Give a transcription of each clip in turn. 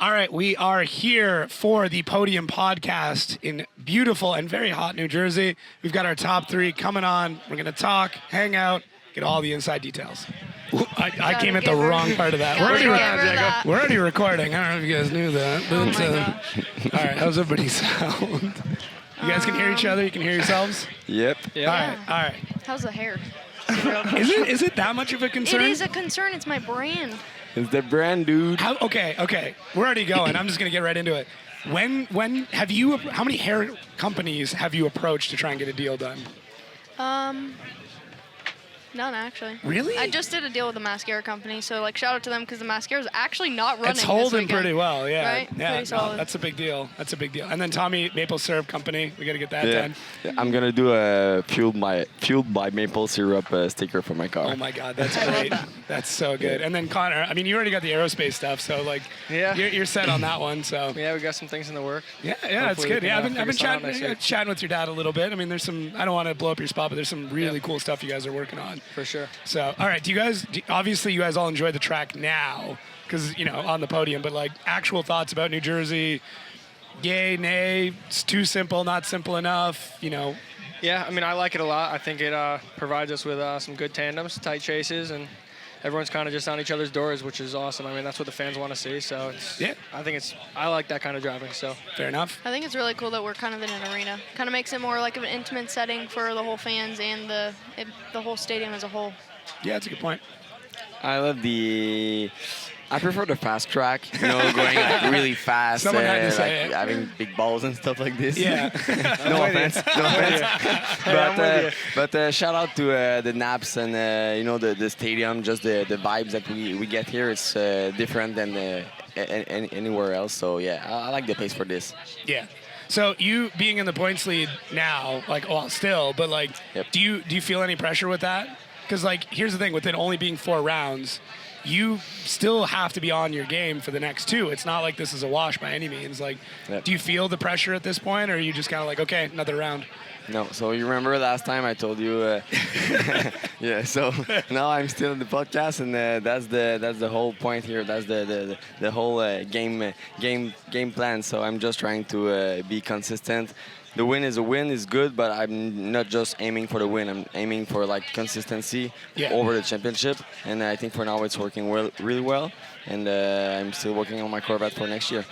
All right, we are here for the Podium Podcast in beautiful and very hot New Jersey. We've got our top three coming on. We're going to talk, hang out, get all the inside details. I came at the wrong part of that. We're already recording. I don't know if you guys knew that. Oh my gosh. All right, how's everybody sound? You guys can hear each other? You can hear yourselves? Yep. All right. How's the hair? Is it that much of a concern? It is a concern. It's my brand. It's the brand, dude. Okay. We're already going. I'm just going to get right into it. How many hair companies have you approached to try and get a deal done? None, actually. Really? I just did a deal with a mascara company, so shout out to them because the mascara is actually not running. It's holding this pretty well, yeah. Right? Yeah, Pretty solid. That's a big deal. And then Tommy Maple Syrup Company, we got to get that done. Yeah, I'm gonna do a fueled by maple syrup sticker for my car. Oh my God, that's great. That's so good. And then Connor, I mean, you already got the aerospace stuff, so you're set on that one. So yeah, we got some things in the work. Yeah, it's good. Yeah, I've been chatting with your dad a little bit. I mean, there's some. I don't want to blow up your spot, but there's some really cool stuff you guys are working on. For sure. So, all right, obviously you guys all enjoy the track now because, on the podium, but actual thoughts about New Jersey, yay, nay, it's too simple, not simple enough, Yeah, I mean, I like it a lot. I think it provides us with some good tandems, tight chases, and everyone's kind of just on each other's doors, which is awesome. I mean, that's what the fans want to see. So I like that kind of driving. So fair enough. I think it's really cool that we're kind of in an arena. Kind of makes it more like of an intimate setting for the whole fans and the whole stadium as a whole. Yeah, that's a good point. I prefer the fast track, going really fast, Someone had to say it. having big balls and stuff like this. Yeah. No offense. But shout out to the Naps and the stadium, just the vibes that we get here. It's different than anywhere else. So yeah, I like the place for this. Yeah. So you being in the points lead now, still, but Yep. do you feel any pressure with that? Because here's the thing, with it only being 4 rounds, you still have to be on your game for the next 2. It's not like this is a wash by any means. Yep. Do you feel the pressure at this point, or are you just kind of okay, another round? No, so you remember last time I told you, yeah. So now I'm still in the podcast, and that's the whole point here. That's the whole game plan. So I'm just trying to be consistent. The win is good, but I'm not just aiming for the win. I'm aiming for consistency over the championship, and I think for now it's working really well. And I'm still working on my Corvette for next year.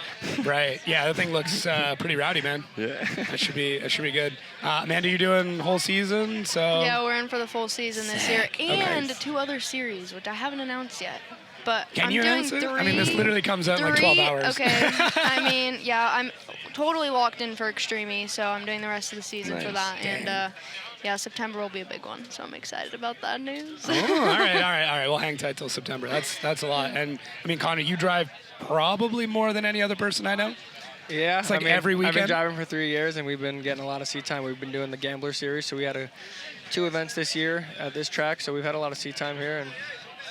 Right. Yeah, the thing looks pretty rowdy, man. Yeah. It should be good. Amanda, you doing whole season? So Yeah, we're in for the full season this year, and 2 other series, which I haven't announced yet. But Can I'm you doing announce it? 3. I mean, this literally comes out in 12 hours. Okay. I mean, yeah, I'm totally locked in for Extreme, so I'm doing the rest of the season for that. Dang. And September will be a big one, so I'm excited about that news. Oh, all right. We'll hang tight till September. That's a lot. And I mean, Connor, you drive probably more than any other person I know. Yeah, It's every weekend. I've been driving for 3 years, and we've been getting a lot of seat time. We've been doing the Gambler Series, so we had 2 events this year at this track, so we've had a lot of seat time here. And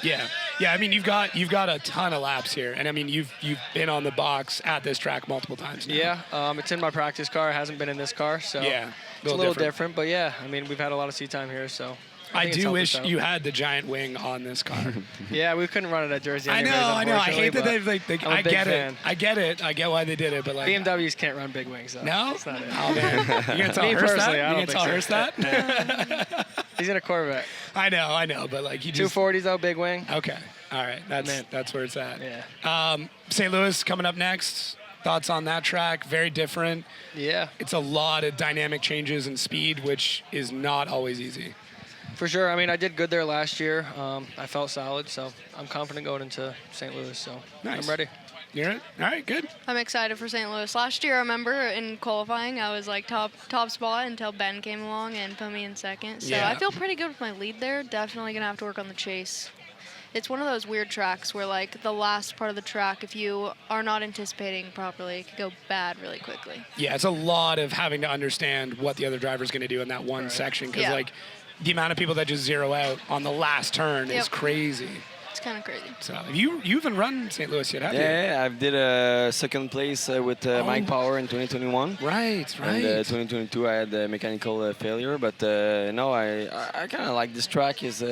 Yeah. I mean, you've got a ton of laps here, and I mean, you've been on the box at this track multiple times now. Yeah, it's in my practice car. It hasn't been in this car, so Yeah, it's a little different. But yeah, I mean, we've had a lot of seat time here, so I think it's do helped wish us out. you had the giant wing on this car. Yeah, we couldn't run it at Jersey. I anyways, know. I hate that unfortunately, they I'm a I big get fan. it. I get it. I get why they did it, but BMWs can't run big wings, though. No? That's not it. Oh man, you gonna tell Me Hurst personally, that? I You don't gonna tell think Hurst so. that? He's in a Corvette. I know, but he just 240s though, big wing. Okay. All right. That's where it's at. Yeah. St. Louis coming up next. Thoughts on that track? Very different. Yeah. It's a lot of dynamic changes and speed, which is not always easy. For sure. I mean, I did good there last year. I felt solid, so I'm confident going into St. Louis. So Nice. I'm ready. You're it? All right, good. I'm excited for St. Louis. Last year, I remember in qualifying, I was top spot until Ben came along and put me in second. So Yeah. I feel pretty good with my lead there. Definitely gonna have to work on the chase. It's one of those weird tracks where the last part of the track, if you are not anticipating properly, it could go bad really quickly. Yeah, it's a lot of having to understand what the other driver's going to do in that one section because Yeah. the amount of people that just zero out on the last turn is Yep. crazy. It's kind of crazy. So you haven't run St. Louis yet, have you? Yeah, I did a second place with Mike Power in 2021. Right. And 2022 I had a mechanical failure, but no, I kind of like this track. Is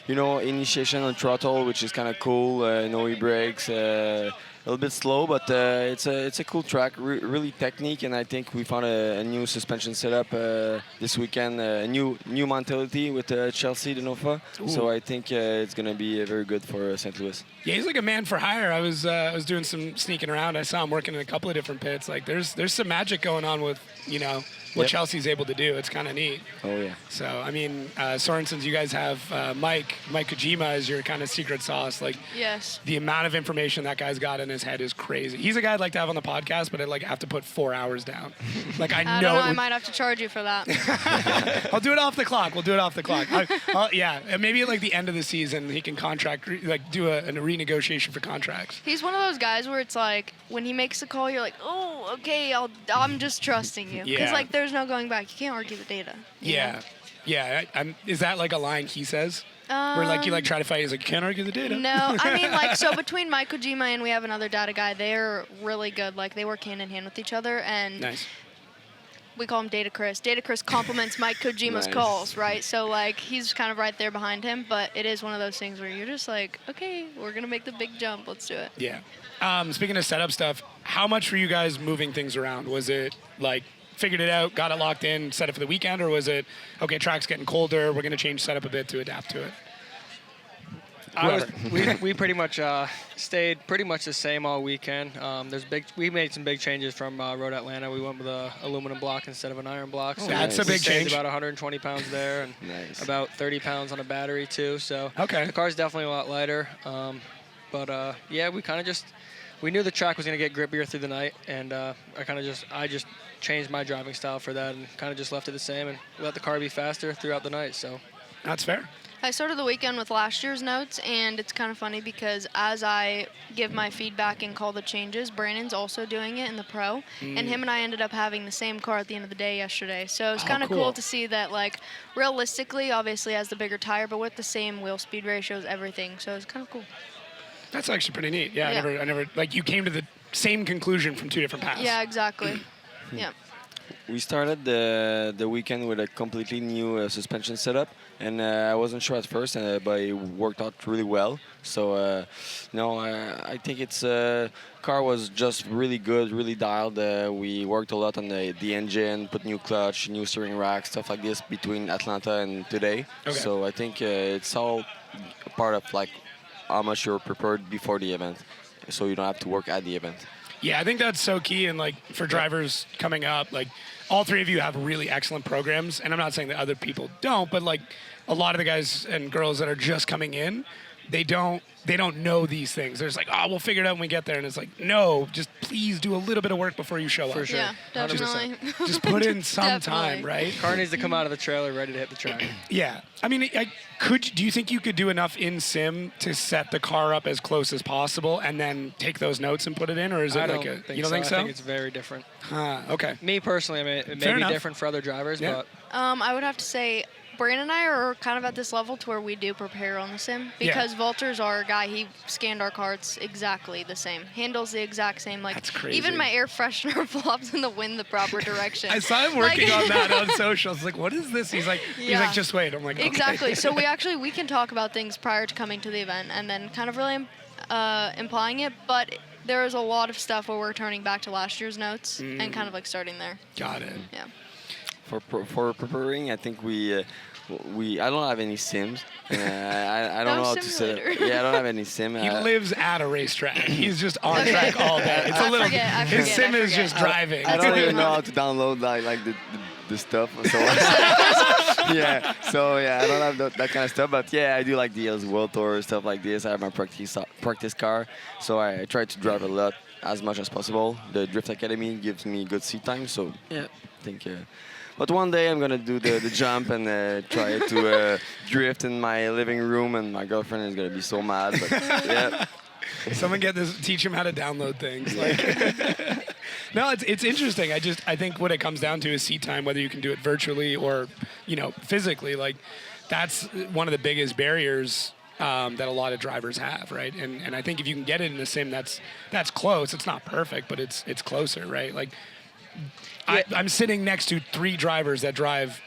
initiation on throttle, which is kind of cool. No e-brakes, little bit slow, but it's a cool track, really technique, and I think we found a new suspension setup this weekend, a new mentality with Chelsea Denofa. So I think it's gonna be very good for St. Louis. Yeah, he's like a man for hire. I was doing some sneaking around. I saw him working in a couple of different pits. Like there's some magic going on with what Chelsea's able to do. It's kind of neat. Oh yeah. So I mean, Sorensen's, you guys have Mike Kojima as your kind of secret sauce. Like Yes. the amount of information that guy's got in his head is crazy. He's a guy I'd like to have on the podcast, but I like have to put 4 hours down. Like I I know. don't know. I might have to charge you for that. I'll do it off the clock. We'll do it off the clock. Yeah, and maybe at like the end of the season he can do a renegotiation for contracts. He's one of those guys where it's like when he makes a call, you're like, oh, okay, I'm just trusting you. Because Yeah. like there's no going back. You can't argue the data. you know? Yeah. Is that like a line he says? Where like you like try to fight, he's like, can't argue the data. No, I mean like so between Mike Kojima and we have another data guy, they're really good. Like they work hand in hand with each other, and Nice. we call him Data Chris. Data Chris compliments Mike Kojima's Nice. calls, right? So like he's kind of right there behind him, but it is one of those things where you're just like, okay, we're gonna make the big jump. Let's do it. Yeah. Speaking of setup stuff, how much were you guys moving things around? Was it like figured it out, got it locked in, set it for the weekend, or was it okay? Track's getting colder. We're gonna change setup a bit to adapt to it. We pretty much stayed pretty much the same all weekend. We made some big changes from Road Atlanta. We went with a aluminum block instead of an iron block. So That's a we big saved change. about 120 pounds there, and Nice. about 30 pounds on a battery too. So Okay. the car's definitely a lot lighter. Yeah, we knew the track was gonna get grippier through the night, and I just changed my driving style for that, and kind of just left it the same and let the car be faster throughout the night. So That's fair. I started the weekend with last year's notes, and it's kind of funny because as I give my feedback and call the changes, Brandon's also doing it in the pro, and him and I ended up having the same car at the end of the day yesterday. So it's kind of cool. cool to see that, like, realistically, obviously has the bigger tire, but with the same wheel speed ratios, everything. So it's kind of cool. That's actually pretty neat. Yeah, Yeah. I never like you came to the same conclusion from two different paths. Yeah, exactly. Yeah. We started the weekend with a completely new suspension setup, and I wasn't sure at first, but it worked out really well. So, I think its car was just really good, really dialed. We worked a lot on the engine, put new clutch, new steering rack, stuff like this between Atlanta and today. Okay. So I think it's all part of like how much you're prepared before the event, so you don't have to work at the event. Yeah, I think that's so key. And like for drivers coming up, like all three of you have really excellent programs. And I'm not saying that other people don't, but like a lot of the guys and girls that are just coming in, they don't know these things. They're just like, oh, we'll figure it out when we get there. And it's like, no, just please do a little bit of work before you show up. For sure. Yeah, 100%. definitely. Just put in some Definitely. time, right? car needs to come out of the trailer ready to hit the track. Yeah. I mean, do you think you could do enough in sim to set the car up as close as possible and then take those notes and put it in? Or is it I like don't think you don't think so? I think it's very different. Okay. Me personally, I mean, it may Fair be enough. different for other drivers, Yeah. but I would have to say Brandon and I are kind of at this level to where we do prepare on the sim because Walter's our guy. He scanned our carts exactly the same, handles the exact same. Like That's crazy. even my air freshener flops in the wind the proper direction. I saw him working on that on socials. Like, what is this? He's like, Yeah. just wait. I'm like, okay. Exactly. So we can talk about things prior to coming to the event and then kind of really implying it, but there is a lot of stuff where we're turning back to last year's notes and kind of like starting there. Got it. Yeah. For preparing, I think I don't have any sims. I don't No know how to set simulator. it. Yeah, I don't have any sim. He lives at a racetrack. He's just on Okay. track all day. It's a I little. forget, his sim is forget. just driving. I don't even know how to download like the stuff. So yeah, I don't have that kind of stuff. But yeah, I do like the World Tour stuff like this. I have my practice car, so I try to drive a lot as much as possible. The Drift Academy gives me good seat time, so yeah, I think. But one day I'm gonna do the jump and try to drift in my living room, and my girlfriend is gonna be so mad. But yeah. Someone teach him how to download things. Like, no, it's interesting. I think what it comes down to is seat time, whether you can do it virtually or, physically. Like, that's one of the biggest barriers that a lot of drivers have, right? And I think if you can get it in a sim, that's close. It's not perfect, but it's closer, right? Like, I'm sitting next to 3 drivers that drive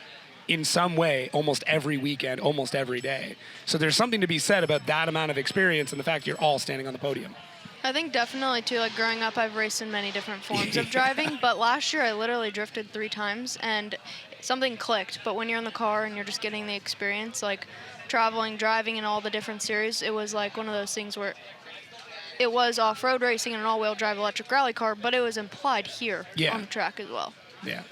in some way almost every weekend, almost every day. So there's something to be said about that amount of experience and the fact you're all standing on the podium. I think definitely too, like growing up, I've raced in many different forms of driving, but last year I literally drifted 3 times and something clicked. But when you're in the car and you're just getting the experience, like traveling, driving in all the different series, it was like one of those things where it was off-road racing in an all-wheel drive electric rally car, but it was implied here on the track as well. Yeah.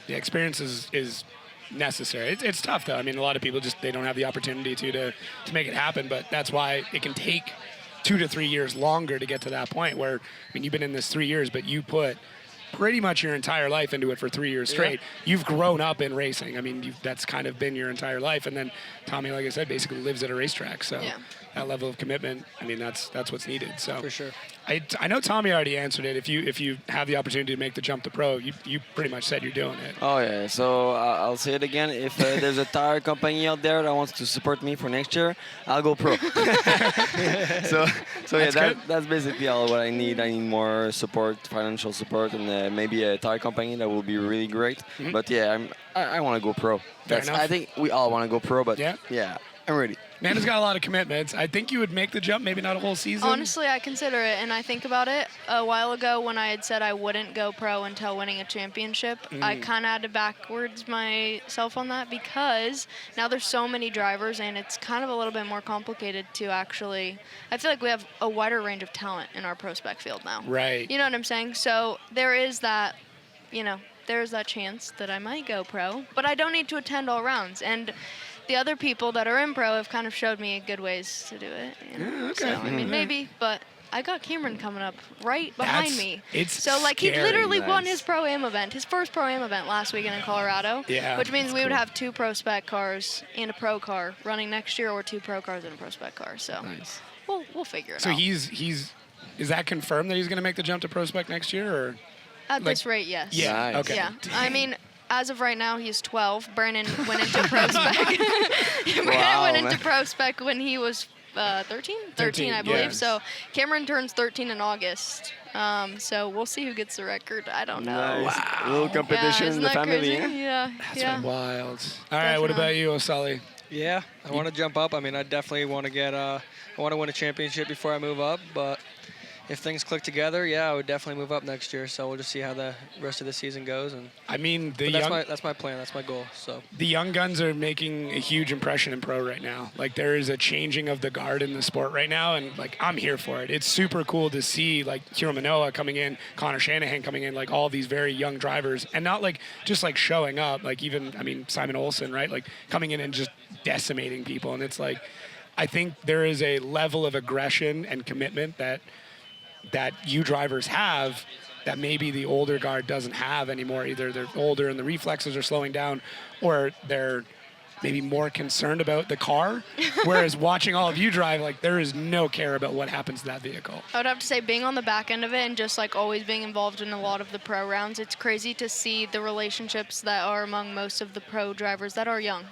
The experience is necessary. It's tough though. I mean, a lot of people they don't have the opportunity to make it happen, but that's why it can take 2 to 3 years longer to get to that point where, I mean, you've been in this 3 years, but you put pretty much your entire life into it for 3 years straight. You've grown up in racing. I mean, that's kind of been your entire life. And then Tommy, like I said, basically lives at a racetrack. So that level of commitment, I mean, that's what's needed. So For sure. I know Tommy already answered it. If you have the opportunity to make the jump to pro, you pretty much said you're doing it. Oh yeah, so I'll say it again. If there's a tire company out there that wants to support me for next year, I'll go pro. so that's basically all what I need. I need more support, financial support, and maybe a tire company that will be really great. But yeah, I want to go pro. I think we all want to go pro, but yeah, I'm ready. Amanda's got a lot of commitments. I think you would make the jump, maybe not a whole season. Honestly, I consider it, and I think about it a while ago when I had said I wouldn't go pro until winning a championship. I kind of had to backwards myself on that because now there's so many drivers, and it's kind of a little bit more complicated to actually. I feel like we have a wider range of talent in our Prospec field now. Right. You know what I'm saying? So there is that, there's that chance that I might go pro, but I don't need to attend all rounds. And the other people that are in pro have kind of showed me good ways to do it. Yeah, okay. So, I mean, maybe, but I got Cameron coming up right behind me. It's so, like, scary. he literally won his Pro-Am event, his first Pro-Am event last weekend in Colorado. Yeah, which means we would have 2 Prospec cars and a pro car running next year, or 2 pro cars and a Prospec car. So Nice. we'll figure it out. So is that confirmed that he's going to make the jump to Prospec next year, or? At this rate, yes. Yeah. Nice. Okay. Yeah. I mean, as of right now, he's 12. Brandon went into Prospec. Brandon went into Prospec when he was 13? 13, I believe. yeah. So Cameron turns 13 in August. So we'll see who gets the record. I don't know. Nice. A little competition isn't in the that family. crazy? Huh? Yeah. That's wild. All right. What about you, O'Sully? Yeah, I want to jump up. I mean, I definitely want to get. I want to win a championship before I move up, but if things click together, I would definitely move up next year. So we'll just see how the rest of the season goes. And I mean, that's my plan. That's my goal. So the young guns are making a huge impression in pro right now. Like, there is a changing of the guard in the sport right now, and like, I'm here for it. It's super cool to see like Hiro Manoa coming in, Connor Shanahan coming in, like all these very young drivers, and not like just like showing up. Like, even, I mean, Simon Olsen, right? Like coming in and just decimating people. And it's like, I think there is a level of aggression and commitment that you drivers have that maybe the older guard doesn't have anymore. Either they're older and the reflexes are slowing down, or they're maybe more concerned about the car. Whereas watching all of you drive, like, there is no care about what happens to that vehicle. I would have to say being on the back end of it and just like always being involved in a lot of the pro rounds, it's crazy to see the relationships that are among most of the pro drivers that are young.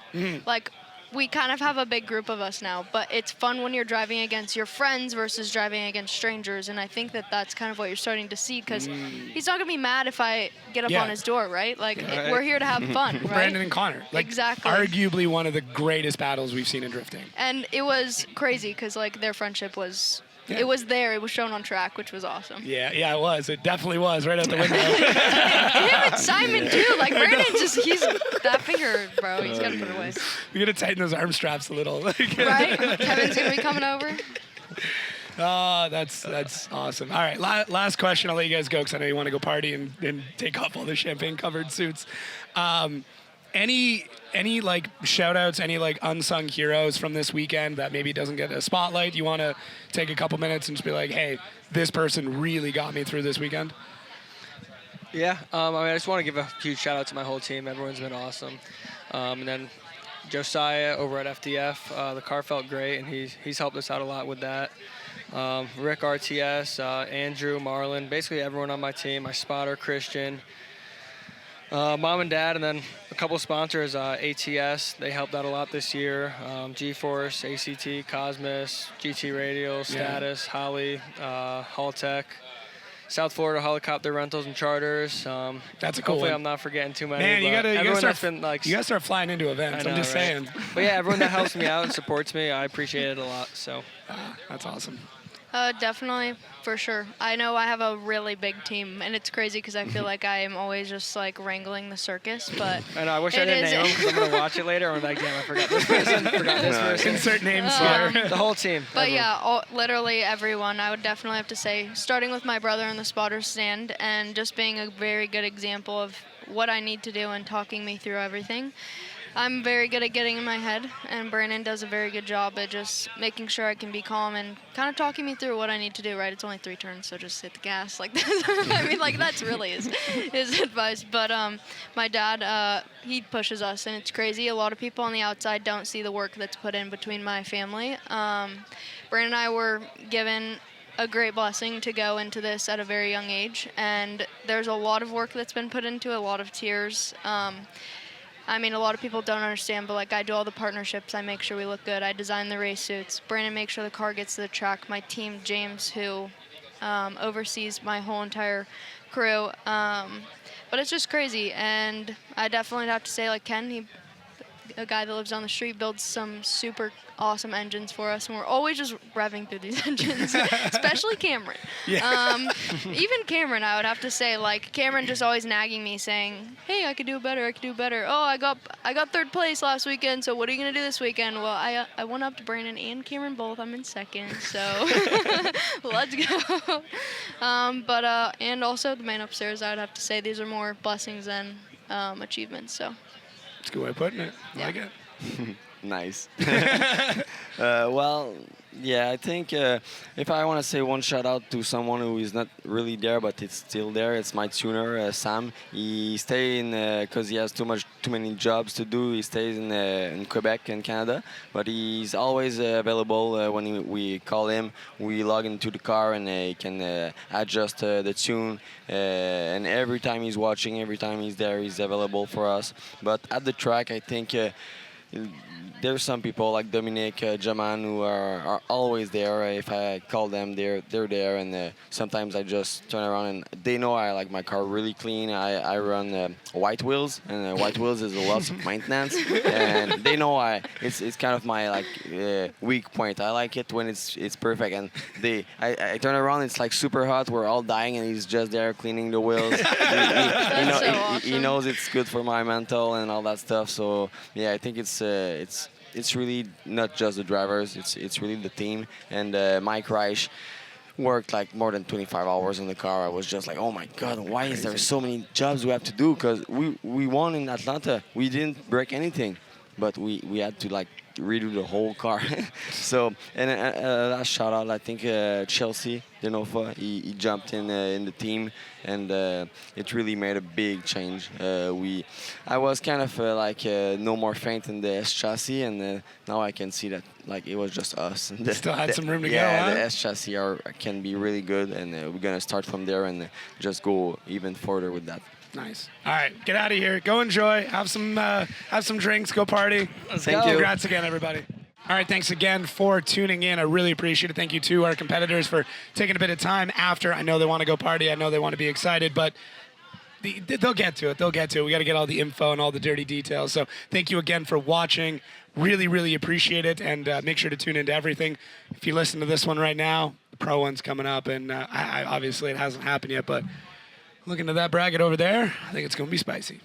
Like, we kind of have a big group of us now, but it's fun when you're driving against your friends versus driving against strangers, and I think that that's kind of what you're starting to see, because he's not going to be mad if I get up on his door, right? Like, we're here to have fun, right? Brandon and Connor. Like, exactly. Arguably one of the greatest battles we've seen in drifting. And it was crazy, because, like, their friendship was... It was there. It was shown on track, which was awesome. Yeah, it was. It definitely was, right out the window. Him and Simon, too. Like, Brandon he's that finger, bro. He's got to put it away. We got to tighten those arm straps a little. Right? Kevin's going to be coming over. Oh, that's awesome. All right, last question. I'll let you guys go because I know you want to go party and take off all the champagne-covered suits. Any like shout outs, any like unsung heroes from this weekend that maybe doesn't get a spotlight? You want to take a couple minutes and just be like, hey, this person really got me through this weekend? Yeah, I mean, I just want to give a huge shout out to my whole team. Everyone's been awesome. And then Josiah over at FDF, the car felt great, and he's helped us out a lot with that. Rick RTS, Andrew, Marlon, basically everyone on my team, my spotter, Christian, Mom and Dad, and then a couple sponsors, ATS, they helped out a lot this year. G-Force, ACT, Cosmos, GT Radio, Status, Holly, Haltech, South Florida Helicopter Rentals and Charters. That's a cool hopefully one. I'm not forgetting too many. Man, you gotta start flying into events. I know, I'm just saying. But yeah, everyone that helps me out and supports me, I appreciate it a lot. So that's awesome. Definitely, for sure. I know I have a really big team, and it's crazy because I feel like I am always just like wrangling the circus. But I know. I wish I didn't name them because I'm gonna watch it later. I'm like, damn, I forgot this person. Forgot this person. Insert names here. The whole team. But everyone. yeah, literally everyone. I would definitely have to say, starting with my brother in the spotter stand, and just being a very good example of what I need to do and talking me through everything. I'm very good at getting in my head, and Brandon does a very good job at just making sure I can be calm and kind of talking me through what I need to do, right? It's only 3 turns, so just hit the gas like that. I mean, like, that's really his advice. But my dad, he pushes us, and it's crazy. A lot of people on the outside don't see the work that's put in between my family. Brandon and I were given a great blessing to go into this at a very young age, and there's a lot of work that's been put into it, a lot of tears. I mean, a lot of people don't understand, but like I do all the partnerships. I make sure we look good. I design the race suits. Brandon makes sure the car gets to the track. My team, James, who oversees my whole entire crew. But it's just crazy, and I definitely have to say, like Ken, a guy that lives on the street, builds some super awesome engines for us, and we're always just revving through these engines, especially Cameron. Yeah. Even Cameron, I would have to say, like, Cameron just always nagging me saying, hey, I could do better, I could do better. Oh, I got 3rd place last weekend, so what are you going to do this weekend? Well, I went up to Brandon and Cameron both. I'm in 2nd, so let's go. And also the man upstairs, I would have to say these are more blessings than achievements, so. That's a good way of putting it. I like it. Nice. Well, yeah, I think if I want to say one shout out to someone who is not really there but it's still there, it's my tuner, Sam. He stays in because he has too many jobs to do. He stays in Quebec in Canada, but he's always available when we call him. We log into the car and he can adjust the tune. And every time he's watching, every time he's there, he's available for us. But at the track, I think. There's some people like Dominic, Jaman who are always there. If I call them, they're there, and sometimes I just turn around and they know I like my car really clean. I run white wheels, and white wheels is a lot of maintenance, and they know it's kind of my like weak point. I like it when it's perfect, and I turn around, it's like super hot. We're all dying, and he's just there cleaning the wheels. He knows it's good for my mental and all that stuff. So yeah, I think it's really not just the drivers, it's really the team. And Mike Reich worked like more than 25 hours in the car. I was just like, oh my God, why is there so many jobs we have to do? Because we won in Atlanta. We didn't break anything, but we had to like redo the whole car. So, and last shout out, I think Chelsea Denova, he jumped in the team, and it really made a big change. I was kind of like no more faint in the S chassis, and now I can see that like it was just us. And Still had some room to go, huh? Yeah, the S chassis can be really good, and we're gonna start from there and just go even further with that. Nice. All right, get out of here. Go enjoy. Have some drinks. Go party. Thank you. Congrats again, everybody. All right, thanks again for tuning in. I really appreciate it. Thank you to our competitors for taking a bit of time after. I know they want to go party. I know they want to be excited, but they'll get to it. They'll get to it. We got to get all the info and all the dirty details. So thank you again for watching. Really, really appreciate it, and make sure to tune into everything. If you listen to this one right now, the pro one's coming up, and obviously it hasn't happened yet, but looking at that bracket over there, I think it's going to be spicy.